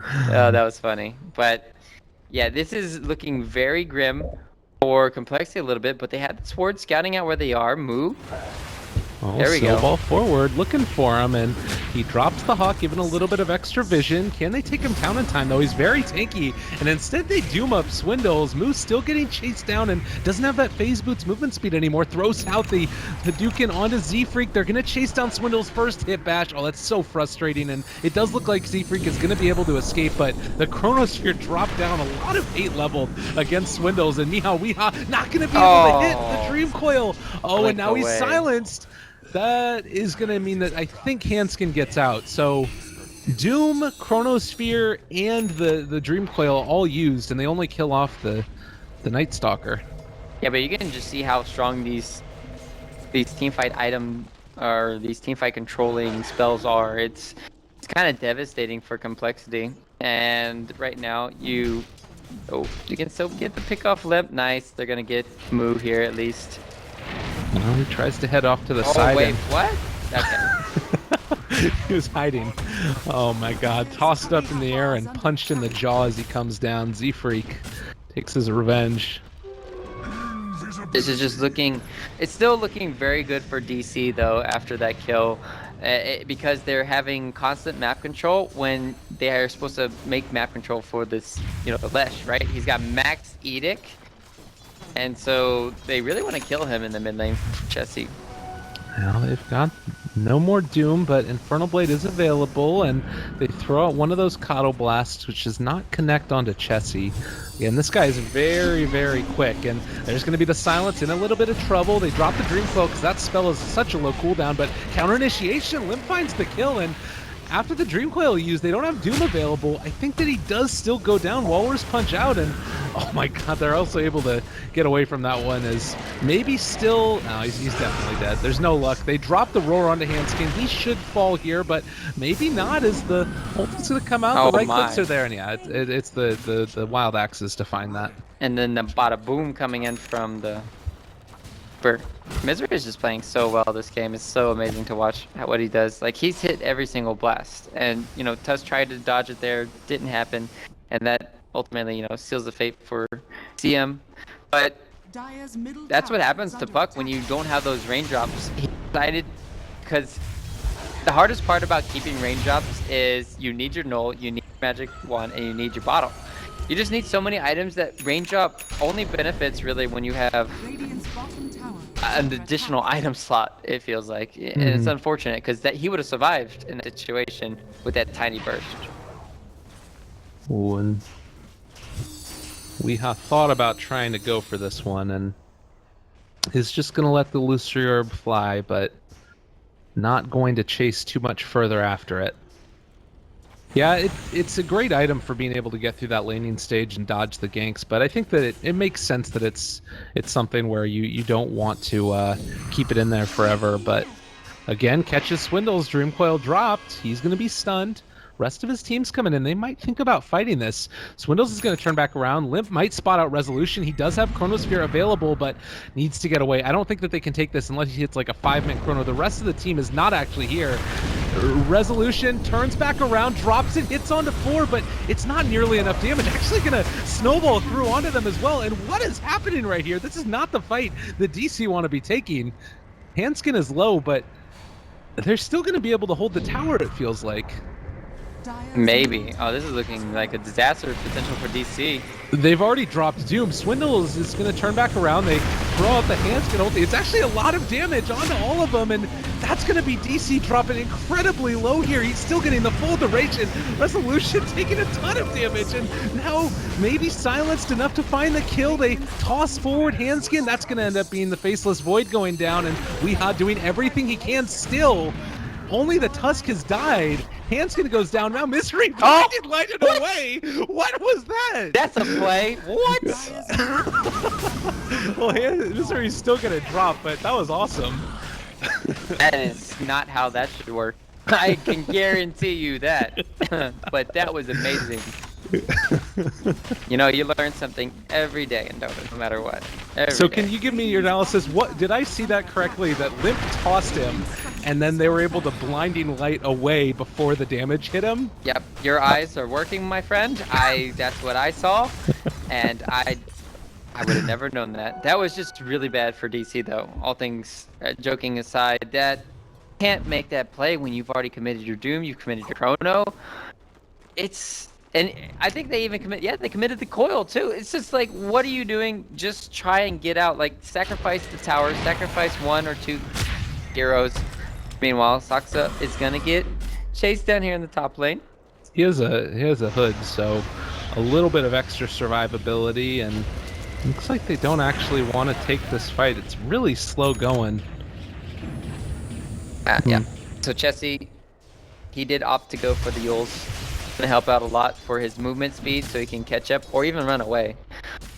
[SPEAKER 3] Oh, that was funny. But yeah, this is looking very grim for Complexity a little bit, but they had this ward scouting out where they are. Move.
[SPEAKER 2] Oh,
[SPEAKER 3] there we go.
[SPEAKER 2] Ball forward, looking for him, and he drops the Hawk, giving a little bit of extra vision. Can they take him down in time, though? He's very tanky, and instead they doom up Swindles. Moose still getting chased down and doesn't have that Phase Boots movement speed anymore. Throws out the Hadouken onto Z-Freak. They're going to chase down Swindles' first hit bash. Oh, that's so frustrating, and it does look like Z-Freak is going to be able to escape, but the Chronosphere dropped down a lot of hate leveled against Swindles, and Weeha not going to be able to hit the Dream Coil. Oh, and now he's silenced. That is going to mean that I think Hanskin gets out. So Doom, Chronosphere, and the Dream Coil all used, and they only kill off the Night Stalker.
[SPEAKER 3] Yeah, but you can just see how strong these teamfight item or these teamfight controlling spells are. It's kind of devastating for Complexity. And right now you can still get the pick off Limp. Nice. They're going to get move here at least.
[SPEAKER 2] Well, he tries to head off to the side.
[SPEAKER 3] Oh, wait, what? Okay.
[SPEAKER 2] He was hiding. Oh my god. Tossed up in the air and punched in the jaw as he comes down. Z-Freak takes his revenge.
[SPEAKER 3] This is just looking... It's still looking very good for DC, though, after that kill. Because they're having constant map control when they are supposed to make map control for this, Lesh, right? He's got max Edict. And so they really want to kill him in the mid lane, Jesse.
[SPEAKER 2] Now they've got no more Doom, but Infernal Blade is available, and they throw out one of those coL blasts, which does not connect onto Chessie. Again, this guy is very, very quick, and there's going to be the Silence in a little bit of trouble. They drop the Dream Coil because that spell is such a low cooldown, but Counter Initiation, Limp finds the kill, and after the Dream Coil used, they don't have Doom available. I think that he does still go down. Walrus punch out, and oh my god, they're also able to get away from that one as maybe still... No, he's definitely dead. There's no luck. They drop the roar onto Hanskin. He should fall here, but maybe not as the ultimate's going to come out. The right clicks are there, and yeah, it's the wild axes to find that.
[SPEAKER 3] And then the bada boom coming in from the... Misery is just playing so well this game. It's so amazing to watch what he does. Like, he's hit every single blast. And, you know, Tusk tried to dodge it there. Didn't happen. And that ultimately, you know, seals the fate for CM. But that's what happens to Puck when you don't have those raindrops. He decided, because the hardest part about keeping raindrops is you need your null, you need your magic wand, and you need your bottle. You just need so many items that raindrop only benefits really when you have an additional item slot, it feels like. And it's unfortunate because that he would have survived in that situation with that tiny burst.
[SPEAKER 2] Ooh, and we have thought about trying to go for this one, and he's just going to let the Illusory Orb fly, but not going to chase too much further after it. Yeah, it's a great item for being able to get through that laning stage and dodge the ganks, but I think that it makes sense that it's something where you don't want to keep it in there forever. But again, catches Swindle's Dream Coil dropped. He's going to be stunned. Rest of his team's coming in. They might think about fighting this. Swindles is going to turn back around. Limp might spot out Resolution. He does have Chronosphere available, but needs to get away. I don't think that they can take this unless he hits like a 5-minute chrono. The rest of the team is not actually here. Resolution turns back around, drops it, hits onto 4, but it's not nearly enough damage. Actually going to snowball through onto them as well. And what is happening right here? This is not the fight that DC want to be taking. Hanskin is low, but they're still going to be able to hold the tower, it feels like.
[SPEAKER 3] Maybe. Oh, this is looking like a disaster potential for DC.
[SPEAKER 2] They've already dropped Doom. Swindle is going to turn back around. They throw out the Hanskin ulti. It's actually a lot of damage onto all of them, and that's going to be DC dropping incredibly low here. He's still getting the full duration. Resolution taking a ton of damage, and now maybe silenced enough to find the kill. They toss forward Hanskin. That's going to end up being the Faceless Void going down, and Weeha doing everything he can still. Only the Tusk has died. Hanskin goes down. Now Misery blinded lighted away. What was that?
[SPEAKER 3] That's a play. What?
[SPEAKER 2] Well, Misery's still gonna drop, but that was awesome.
[SPEAKER 3] That is not how that should work. I can guarantee you that. But that was amazing. You know, you learn something every day in Dota, no matter what.
[SPEAKER 2] So can you give me your analysis? What did I see that correctly? That Limp tossed him, and then they were able to blinding light away before the damage hit him?
[SPEAKER 3] Yep, your eyes are working, my friend. That's what I saw, and I would have never known that. That was just really bad for DC, though. All things joking aside, that can't make that play when you've already committed your Doom, you've committed your Chrono. And I think they even they committed the coil too. It's just like, what are you doing? Just try and get out. Like, sacrifice the tower, sacrifice 1 or 2 heroes. Meanwhile, Saksa is gonna get chased down here in the top lane.
[SPEAKER 2] He has a hood, so a little bit of extra survivability, and it looks like they don't actually want to take this fight. It's really slow going.
[SPEAKER 3] Yeah. So Chessie, he did opt to go for the Yules. Gonna help out a lot for his movement speed, so he can catch up or even run away,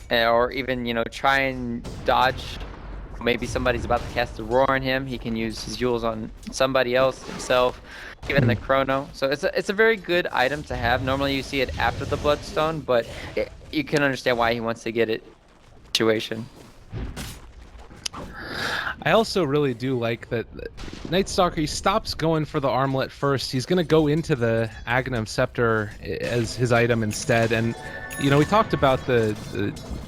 [SPEAKER 3] or even, you know, try and dodge. Maybe somebody's about to cast a roar on him. He can use his Yules on somebody else, himself, even the Chrono. So it's a very good item to have. Normally you see it after the Bloodstone, but you can understand why he wants to get it. Situation.
[SPEAKER 2] I also really do like that Night Stalker, he stops going for the armlet first. He's going to go into the Aghanim Scepter as his item instead. And, you know, we talked about the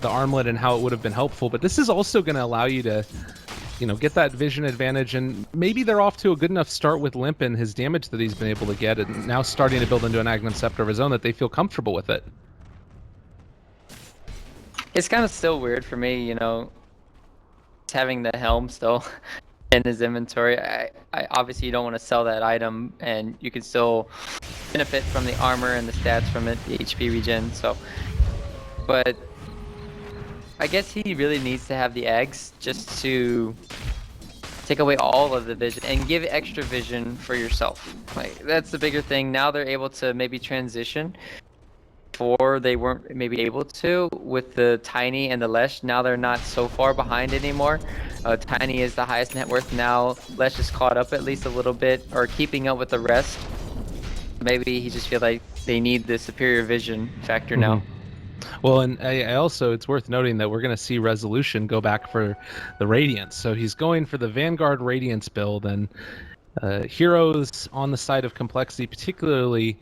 [SPEAKER 2] armlet and how it would have been helpful, but this is also going to allow you to, you know, get that vision advantage. And maybe they're off to a good enough start with Limp and his damage that he's been able to get, and now starting to build into an Aghanim Scepter of his own that they feel comfortable with it. It's
[SPEAKER 3] kind of still weird for me, you know, having the helm still, and in his inventory. I obviously you don't want to sell that item, and you can still benefit from the armor and the stats from it, the HP regen. So, but I guess he really needs to have the eggs just to take away all of the vision and give extra vision for yourself. Like that's the bigger thing. Now they're able to maybe transition. Before they weren't maybe able to with the Tiny and the Lesh. Now they're not so far behind anymore. Tiny is the highest net worth now. Lesh is caught up at least a little bit or keeping up with the rest. Maybe he just feels like they need the superior vision factor now.
[SPEAKER 2] Well, and I also, it's worth noting that we're going to see Resolution go back for the Radiance. So he's going for the Vanguard Radiance build, and heroes on the side of Complexity, particularly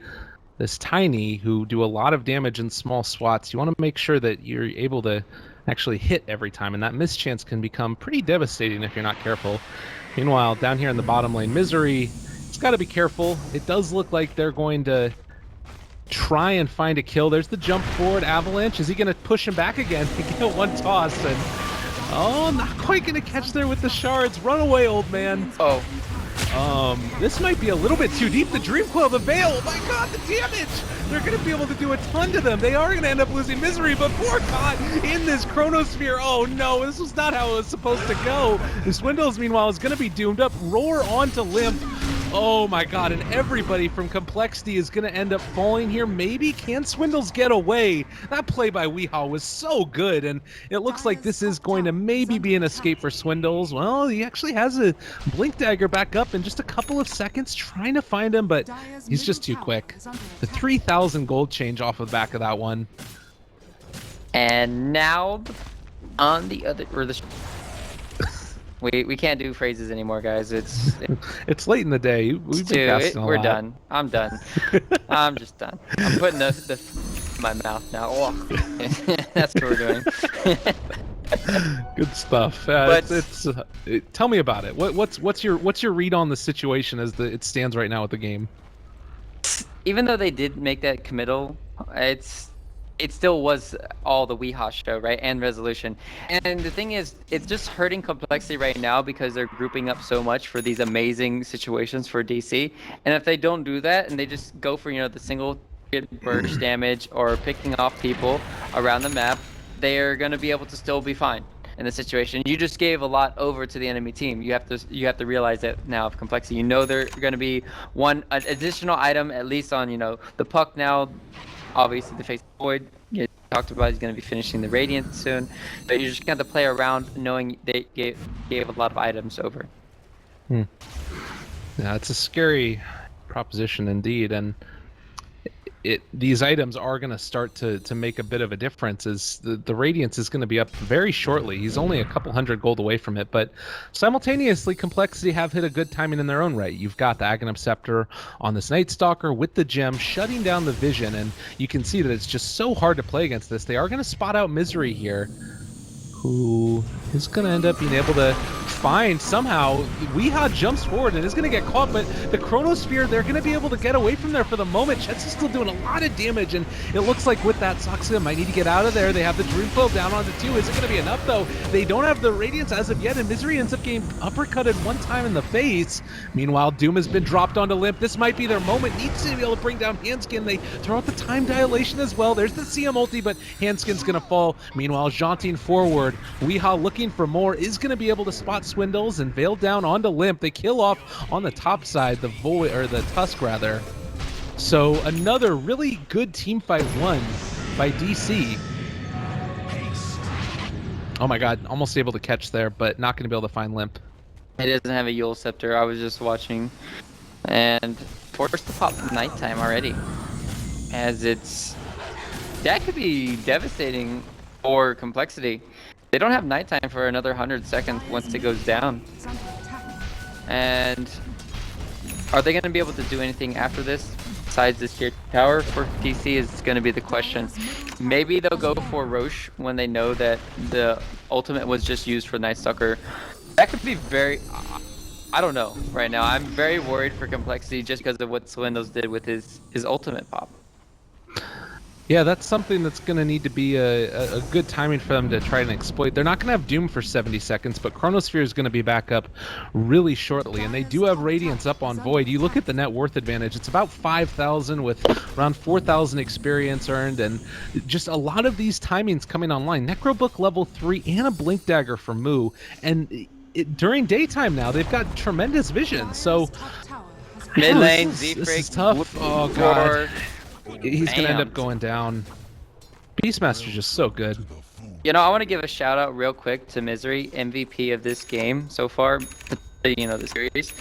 [SPEAKER 2] this Tiny, who do a lot of damage in small swats. You want to make sure that you're able to actually hit every time, and that mischance can become pretty devastating if you're not careful. Meanwhile, down here in the bottom lane, Misery, it's got to be careful. It does look like they're going to try and find a kill. There's the jump forward Avalanche. Is he going to push him back again to get one toss? And oh, not quite going to catch there with the shards. Run away, old man.
[SPEAKER 3] Oh.
[SPEAKER 2] This might be a little bit too deep. The Dream Coil, the Veil, oh my god, the damage! They're going to be able to do a ton to them. They are going to end up losing Misery, but poor caught in this Chronosphere. Oh no, this was not how it was supposed to go. The Swindles, meanwhile, is going to be doomed up. Roar onto Limp. Oh my god, and everybody from Complexity is going to end up falling here. Maybe can Swindles get away? That play by Weehaw was so good, and it looks like this is going to maybe be an escape for Swindles. Well, he actually has a Blink Dagger back up in just a couple of seconds, trying to find him, but he's just too quick. The 3,000 gold change off the back of that one.
[SPEAKER 3] And now on the other, or the we can't do phrases anymore, guys.
[SPEAKER 2] It's late in the day. We've been casting a
[SPEAKER 3] we're
[SPEAKER 2] lot.
[SPEAKER 3] done. I'm done. I'm just done. I'm putting the in my mouth now. Oh. That's what we're doing.
[SPEAKER 2] Good stuff. Tell me about it. What's your read on the situation as it stands right now with the game?
[SPEAKER 3] Even though they did make that committal, it still was all the Weehaw show, right? And Resolution. And the thing is, it's just hurting Complexity right now because they're grouping up so much for these amazing situations for DC. And if they don't do that and they just go for, the single burst damage or picking off people around the map, they're going to be able to still be fine in the situation. You just gave a lot over to the enemy team. You have to realize that now of Complexity. They're going to be an additional item at least on, the puck now. Obviously, the face Void, you talked about, he's going to be finishing the Radiant soon. But you're just going to have to play around knowing they gave a lot of items over.
[SPEAKER 2] Yeah, it's a scary proposition indeed. And these items are going to start to make a bit of a difference. As the Radiance is going to be up very shortly. He's only a couple hundred gold away from it, but simultaneously Complexity have hit a good timing in their own right. You've got the Aghanim Scepter on this Night Stalker with the gem shutting down the vision, and you can see that it's just so hard to play against this. They are going to spot out Misery here, who is going to end up being able to find somehow. Weehaw jumps forward and is going to get caught, but the Chronosphere, they're going to be able to get away from there for the moment. Chet's is still doing a lot of damage, and it looks like with that, Soxia might need to get out of there. They have the Dream Coil down onto 2. Is it going to be enough, though? They don't have the Radiance as of yet, and Misery ends up getting uppercutted one time in the face. Meanwhile, Doom has been dropped onto Limp. This might be their moment. Needs to be able to bring down Handskin. They throw out the time dilation as well. There's the CM ulti, but Handskin's going to fall. Meanwhile, jaunting forward. Weehaw looking for more, is going to be able to spot Swindles and Veil down onto Limp. They kill off on the top side, the Tusk rather. So another really good team fight won by DC. Oh my god, almost able to catch there, but not going to be able to find Limp.
[SPEAKER 3] It doesn't have a Yule Scepter. I was just watching, and forced to pop nighttime already, as that could be devastating for Complexity. They don't have nighttime for another 100 seconds once it goes down. And are they going to be able to do anything after this besides this tier tower for DC is going to be the question. Maybe they'll go for Roche when they know that the ultimate was just used for Night Stalker. That could be very... I don't know right now. I'm very worried for Complexity just because of what Swindles did with his ultimate pop.
[SPEAKER 2] Yeah, that's something that's going to need to be a good timing for them to try and exploit. They're not going to have Doom for 70 seconds, but Chronosphere is going to be back up really shortly, and they do have Radiance up on Void. You look at the net worth advantage, it's about 5,000 with around 4,000 experience earned, and just a lot of these timings coming online. Necrobook level 3 and a Blink Dagger for Moo, and during daytime now, they've got tremendous vision, so...
[SPEAKER 3] Mid lane,
[SPEAKER 2] this is
[SPEAKER 3] Z-Freak,
[SPEAKER 2] tough. Oh, God.
[SPEAKER 3] War.
[SPEAKER 2] He's going to end
[SPEAKER 3] Damn.
[SPEAKER 2] up going down. Beastmaster's just so good.
[SPEAKER 3] You know, I want to give a shout out real quick to Misery, MVP of this game so far, you know, the series.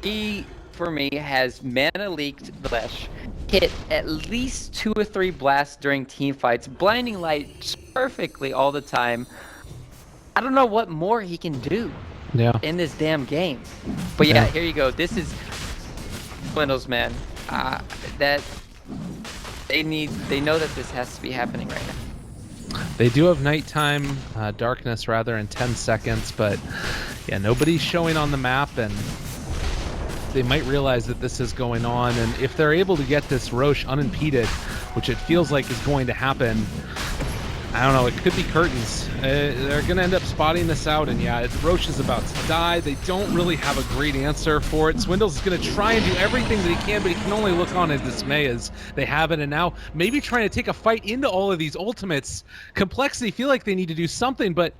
[SPEAKER 3] He, for me, has mana leaked flesh, hit at least 2 or 3 blasts during team fights, blinding light perfectly all the time. I don't know what more he can do in this damn game. But yeah, here you go. This is Swindles, man. That they know that this has to be happening right now.
[SPEAKER 2] They do have nighttime darkness rather in 10 seconds, but yeah, nobody's showing on the map, and they might realize that this is going on, and if they're able to get this Roche unimpeded, which it feels like is going to happen, I don't know, it could be curtains. They're going to end up spotting this out, and yeah, Roche is about to die. They don't really have a great answer for it. Swindles is going to try and do everything that he can, but he can only look on in dismay as they have it, and now maybe trying to take a fight into all of these ultimates. Complexity feel like they need to do something, but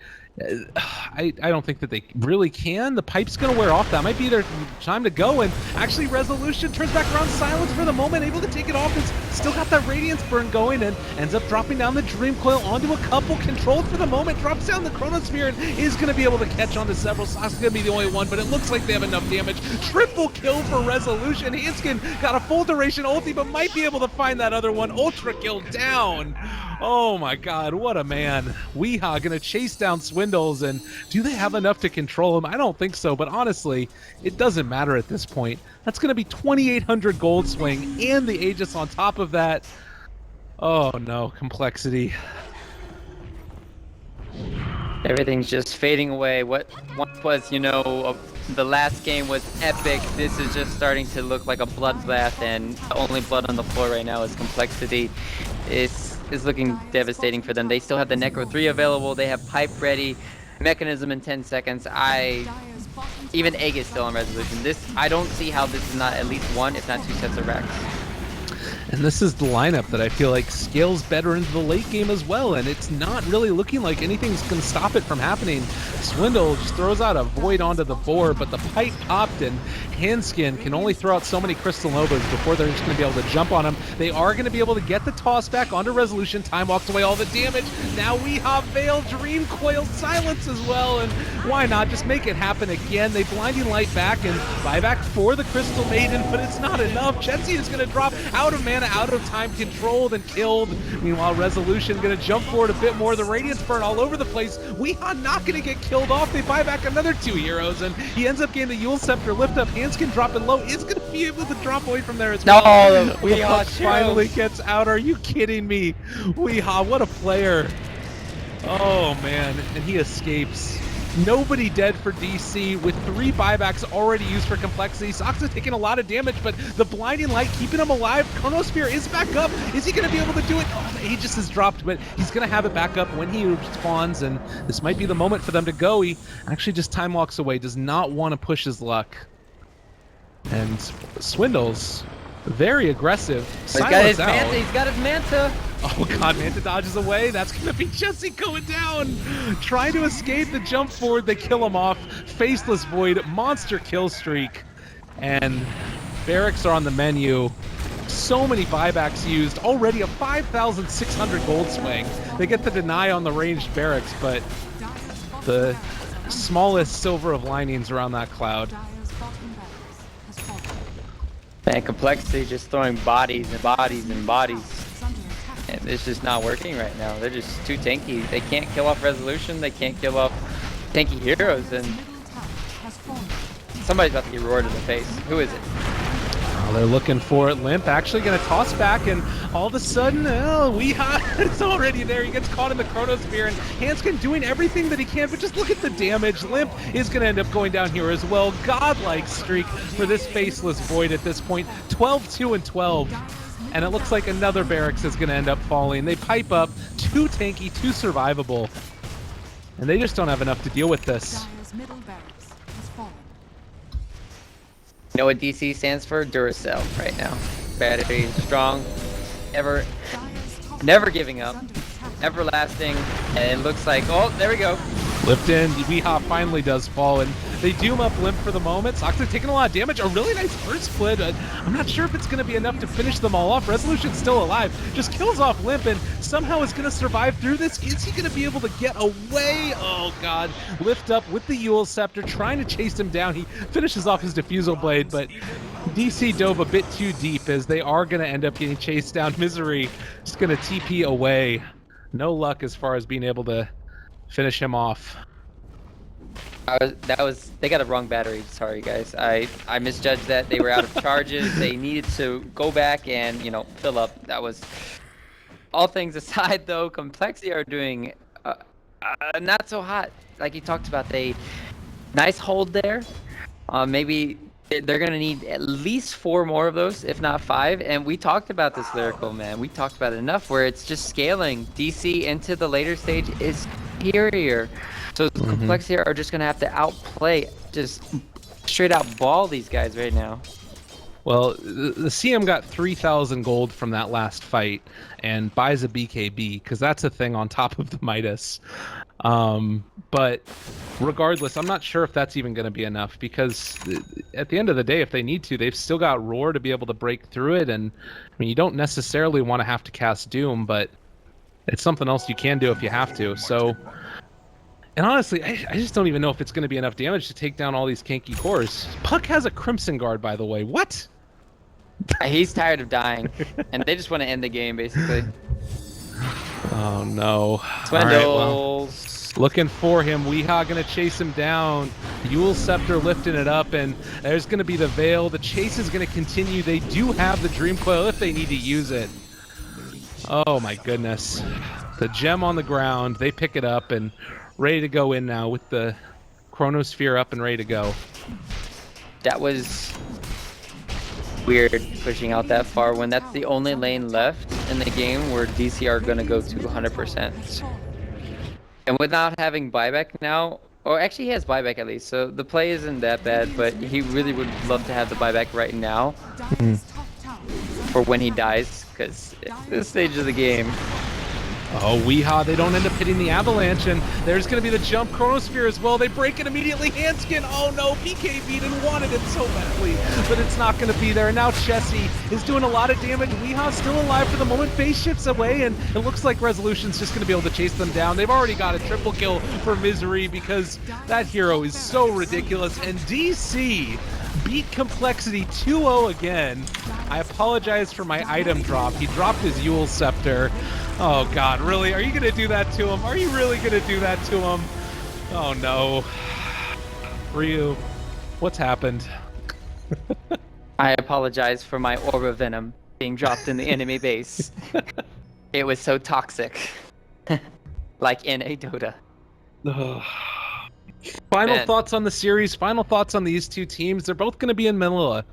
[SPEAKER 2] I don't think that they really can. The pipe's going to wear off. That might be their time to go, and actually Resolution turns back around. Silence for the moment, able to take it off. It's still got that Radiance burn going, and ends up dropping down the Dream Coil onto a couple. Controlled for the moment, drops down the Chronosphere, and is going to be able to catch onto several. Sock's going to be the only one, but it looks like they have enough damage. Triple kill for Resolution. Hanskin got a full duration ulti, but might be able to find that other one. Ultra kill down. Oh my God, what a man. Weehaw gonna chase down Swindles, and do they have enough to control him? I don't think so, but honestly, it doesn't matter at this point. That's gonna be 2,800 gold swing, and the Aegis on top of that. Oh no, complexity.
[SPEAKER 3] Everything's just fading away. What once was, you know, the last game was epic. This is just starting to look like a bloodbath, and the only blood on the floor right now is complexity. Is looking devastating for them. They still have the Necro 3 available. They have pipe ready, mechanism in 10 seconds. Even Egg is still on Resolution. I don't see how this is not at least 1, if not 2 sets of racks.
[SPEAKER 2] And this is the lineup that I feel like scales better into the late game as well, and it's not really looking like anything's going to stop it from happening. Swindle just throws out a Void onto the board, but the pipe popped, and Hanskin can only throw out so many Crystal Novas before they're just going to be able to jump on him. They are going to be able to get the toss back onto Resolution. Time walks away all the damage. Now we have Veil, Dream Coil, Silence as well, and why not just make it happen again? They Blinding Light back and buyback for the Crystal Maiden, but it's not enough. Chetzy is going to drop out of mana, out of time, controlled and killed. Meanwhile, Resolution going to jump forward a bit more. The Radiance burn all over the place. Weehaw not going to get killed off. They buy back another 2 heroes, and he ends up getting the Yule Scepter lift up. Hanskin dropping low. Is going to be able to drop away from there as well.
[SPEAKER 3] No,
[SPEAKER 2] Weehaw finally gets out. Are you kidding me? Weehaw, what a player. Oh, man. And he escapes. Nobody dead for DC with 3 buybacks already used for complexity. Sox is taking a lot of damage, but the Blinding Light keeping him alive. Chronosphere is back up. Is he going to be able to do it? Oh, the Aegis is dropped, but he's going to have it back up when he spawns, and this might be the moment for them to go. He actually just time walks away, does not want to push his luck. And Swindles, very aggressive.
[SPEAKER 3] He's got his Manta. He's got his Manta.
[SPEAKER 2] Oh God, Manta dodges away. That's gonna be Jesse going down. Trying to escape the jump forward. They kill him off. Faceless Void, monster kill streak. And Barracks are on the menu. So many buybacks used. Already a 5,600 gold swing. They get the deny on the ranged Barracks, but the smallest silver of linings around that cloud.
[SPEAKER 3] Man, complexity just throwing bodies and bodies and bodies. And it's just not working right now. They're just too tanky. They can't kill off Resolution. They can't kill off tanky heroes. And somebody's about to get roared in the face. Who is it?
[SPEAKER 2] Oh, they're looking for it. Limp actually going to toss back, and all of a sudden, Weehaw, it's already there. He gets caught in the Chronosphere, and Hanskin doing everything that he can, but just look at the damage. Limp is going to end up going down here as well. Godlike streak for this Faceless Void at this point. 12-2 and 12. And it looks like another barracks is going to end up falling. They pipe up, too tanky, too survivable. And they just don't have enough to deal with this.
[SPEAKER 1] Dire's middle barracks has fallen.
[SPEAKER 3] You know what DC stands for? Duracell right now. Battery strong,
[SPEAKER 1] Dire's top
[SPEAKER 3] never
[SPEAKER 1] tower
[SPEAKER 3] giving
[SPEAKER 1] is
[SPEAKER 3] up,
[SPEAKER 1] under attack.
[SPEAKER 3] everlasting, and it looks like, oh, there we go.
[SPEAKER 2] Lifton, Weehaw finally does fall, and they doom up Limp for the moment. Soxer taking a lot of damage. A really nice first split. I'm not sure if it's going to be enough to finish them all off. Resolution's still alive. Just kills off Limp and somehow is going to survive through this. Is he going to be able to get away? Oh, God. Lift up with the Yule Scepter, trying to chase him down. He finishes off his Diffusal Blade, but DC dove a bit too deep as they are going to end up getting chased down. Misery just going to TP away. No luck as far as being able to finish him off.
[SPEAKER 3] They got the wrong battery. Sorry, guys. I misjudged that. They were out of charges. They needed to go back and, you know, fill up. That was... All things aside, though, Complexity are doing not so hot. Like you talked about, nice hold there. Maybe they're going to need at least 4 more of those, if not 5. And we talked about this, Lyrical, man. We talked about it enough where it's just scaling. DC into the later stage is superior. So the Complexity are just going to have to outplay, just straight out ball these guys right now.
[SPEAKER 2] Well, the CM got 3,000 gold from that last fight and buys a BKB because that's a thing on top of the Midas. But regardless, I'm not sure if that's even going to be enough because at the end of the day, if they need to, they've still got Roar to be able to break through it. And I mean, you don't necessarily want to have to cast Doom, but it's something else you can do if you have to. So, and honestly, I just don't even know if it's going to be enough damage to take down all these Kanky cores. Puck has a Crimson Guard, by the way. What?
[SPEAKER 3] He's tired of dying, and they just want to end the game, basically.
[SPEAKER 2] Oh, no.
[SPEAKER 3] Swindles.
[SPEAKER 2] All right, well, looking for him. Weehaw going to chase him down. Yule Scepter lifting it up, and there's going to be the Veil. The chase is going to continue. They do have the Dream Coil if they need to use it. Oh, my goodness. The gem on the ground. They pick it up and ready to go in now with the Chronosphere up and ready to go.
[SPEAKER 3] That was weird pushing out that far when that's the only lane left in the game where DC are going to go to 100%. And without having buyback now, or actually he has buyback at least, so the play isn't that bad, but he really would love to have the buyback right now for when he dies, because it's this stage of the game.
[SPEAKER 2] Oh, Weehaw, they don't end up hitting the Avalanche, and there's going to be the jump Chronosphere as well. They break it immediately. Handskin, oh no, BKB didn't wanted it so badly, but it's not going to be there. And now Chessie is doing a lot of damage. Weehaw's still alive for the moment. Phase shifts away, and it looks like Resolution's just going to be able to chase them down. They've already got a triple kill for Misery because that hero is so ridiculous. And DC beat Complexity 2-0 again. I apologize for my item drop. He dropped his Yule Scepter. Oh God, really? Are you gonna do that to him? Are you really gonna do that to him? Oh no. Ryu, what's happened?
[SPEAKER 3] I apologize for my Aura Venom being dropped in the enemy base. It was so toxic. Like in a Dota.
[SPEAKER 2] Final thoughts on the series, final thoughts on these two teams. They're both gonna be in Manila.